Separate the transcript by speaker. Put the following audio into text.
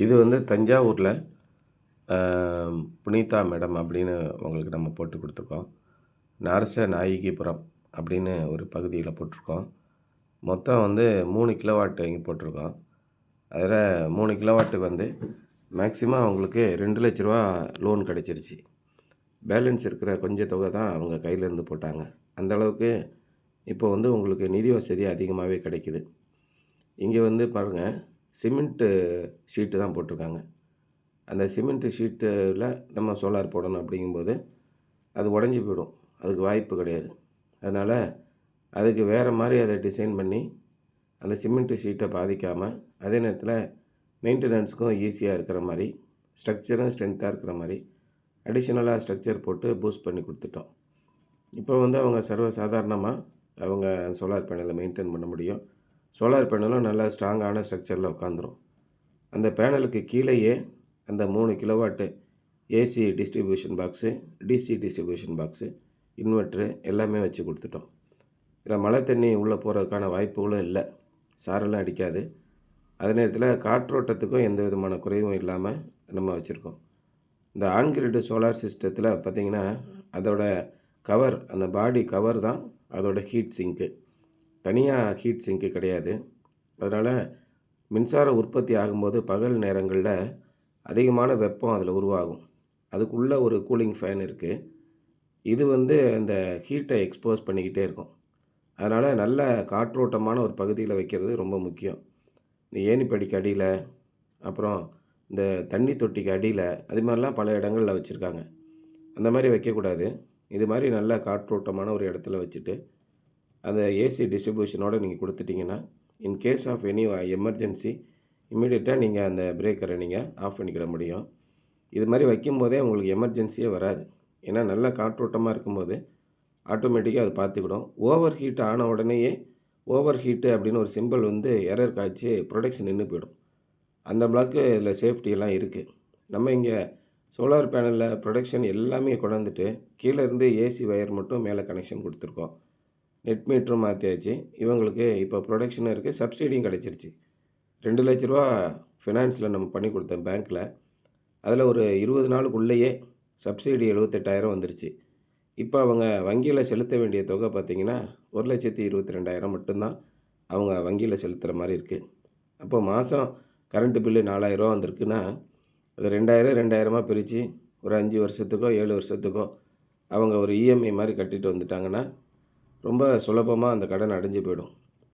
Speaker 1: இது வந்து தஞ்சாவூரில் புனிதா மேடம் அப்படின்னு உங்களுக்கு நம்ம போட்டு கொடுத்துருக்கோம். நரச நாயகிபுரம் அப்படின்னு ஒரு பகுதியில் போட்டிருக்கோம். மொத்தம் வந்து 3 கிலோவாட் இங்கே போட்டிருக்கோம். அதில் 3 கிலோவாட்டுக்கு வந்து மேக்ஸிமம் அவங்களுக்கு ரூ. 2,00,000 லோன் கிடச்சிருச்சு. பேலன்ஸ் இருக்கிற கொஞ்சம் தொகை தான் அவங்க கையிலேருந்து போட்டாங்க. அந்தளவுக்கு இப்போ வந்து உங்களுக்கு நிதி வசதி அதிகமாகவே கிடைக்குது. இங்கே வந்து பாருங்கள், சிமெண்ட்டு ஷீட்டு தான் போட்டிருக்காங்க. அந்த சிமெண்ட்டு ஷீட்டில் நம்ம சோலார் போடணும் அப்படிங்கும்போது அது உடஞ்சி போயிடும். அதுக்கு வாய்ப்பு கிடையாது. அதனால் அதுக்கு வேறு மாதிரி அதை டிசைன் பண்ணி அந்த சிமெண்ட்டு ஷீட்டை பாதிக்காமல், அதே நேரத்தில் மெயின்டெனன்ஸுக்கும் ஈஸியாக இருக்கிற மாதிரி, ஸ்ட்ரக்சரும் ஸ்ட்ரென்த்தாக இருக்கிற மாதிரி அடிஷ்னலாக ஸ்ட்ரக்சர் போட்டு பூஸ்ட் பண்ணி கொடுத்துட்டோம். இப்போ வந்து அவங்க சர்வசாதாரணமாக அவங்க சோலார் பேனலை மெயின்டைன் பண்ண முடியும். சோலார் பேனலும் நல்லா ஸ்ட்ராங்கான ஸ்ட்ரக்சரில் உட்காந்துரும். அந்த பேனலுக்கு கீழேயே அந்த 3 kilowatt AC distribution box, DC distribution box, inverter எல்லாமே வச்சு கொடுத்துட்டோம். இதில் மழை தண்ணி உள்ளே போகிறதுக்கான வாய்ப்புகளும் இல்லை. சாரெல்லாம் அடிக்காது. அதே நேரத்தில் காற்றோட்டத்துக்கும் எந்த விதமான குறைவும் இல்லாமல் நம்ம வச்சுருக்கோம். இந்த ஆன்கிரிட் சோலார் சிஸ்டத்தில் பார்த்திங்கன்னா, அதோட கவர், அந்த பாடி கவர் தான் அதோட ஹீட் சிங்க்கு. தனியாக ஹீட் சிங்க்கு கிடையாது. அதனால் மின்சார உற்பத்தி ஆகும்போது பகல் நேரங்களில் அதிகமான வெப்பம் அதில் உருவாகும். அதுக்குள்ளே ஒரு கூலிங் ஃபேன் இருக்குது. இது வந்து அந்த ஹீட்டை எக்ஸ்போஸ் பண்ணிக்கிட்டே இருக்கும். அதனால் நல்ல காற்றோட்டமான ஒரு பகுதியில் வைக்கிறது ரொம்ப முக்கியம். இந்த ஏணிப்படிக்கு அடியில், அப்புறம் இந்த தண்ணி தொட்டிக்கு அடியில், அது மாதிரிலாம் பல இடங்களில் வச்சுருக்காங்க. அந்த மாதிரி வைக்கக்கூடாது. இது மாதிரி நல்ல காற்றோட்டமான ஒரு இடத்துல வச்சுட்டு அந்த ஏசி டிஸ்ட்ரிபியூஷனோடு நீங்கள் கொடுத்துட்டிங்கன்னா, in case of any emergency இம்மீடியட்டாக நீங்கள் அந்த பிரேக்கரை நீங்கள் ஆஃப் பண்ணிக்கிட முடியும். இது மாதிரி வைக்கும்போதே உங்களுக்கு எமர்ஜென்சியே வராது. ஏன்னா நல்ல காற்றோட்டமாக இருக்கும்போது ஆட்டோமேட்டிக்காக அது பார்த்துக்கிடும். ஓவர் ஹீட் ஆன உடனேயே ஓவர் ஹீட்டு அப்படின்னு ஒரு சிம்பிள் வந்து எரர் காய்ச்சி ப்ரொடக்ஷன் நின்று போயிடும். அந்த பிளாக்கு இதில் சேஃப்டியெல்லாம் இருக்குது. நம்ம இங்கே சோலார் பேனலில் ப்ரொடக்ஷன் எல்லாமே கொண்டாந்துட்டு கீழே இருந்து ஏசி வயர் மட்டும் மேலே கனெக்ஷன் கொடுத்துருக்கோம். நெட் மீட்டரும் மாற்றியாச்சு. இவங்களுக்கு இப்போ ப்ரொடக்ஷனும் இருக்குது, சப்சிடியும் கிடச்சிருச்சு. ரூ. 2,00,000 ஃபினான்ஸில் நம்ம பண்ணி கொடுத்தோம் பேங்க்கில். அதில் ஒரு 20 நாளுக்குள்ளேயே சப்சிடி 78,000 வந்துருச்சு. இப்போ அவங்க வங்கியில் செலுத்த வேண்டிய தொகை பார்த்திங்கன்னா 1,22,000 மட்டும்தான் அவங்க வங்கியில் செலுத்துகிற மாதிரி இருக்குது. அப்போ மாதம் கரண்ட்டு பில்லு 4,000 வந்திருக்குன்னா, அது 2,000 பிரித்து ஒரு 5 வருஷத்துக்கோ 7 வருஷத்துக்கோ அவங்க ஒரு இஎம்ஐ மாதிரி கட்டிட்டு வந்துட்டாங்கன்னா ரொம்ப சுலபமாக அந்த கடன் அடைஞ்சு போயிடும்.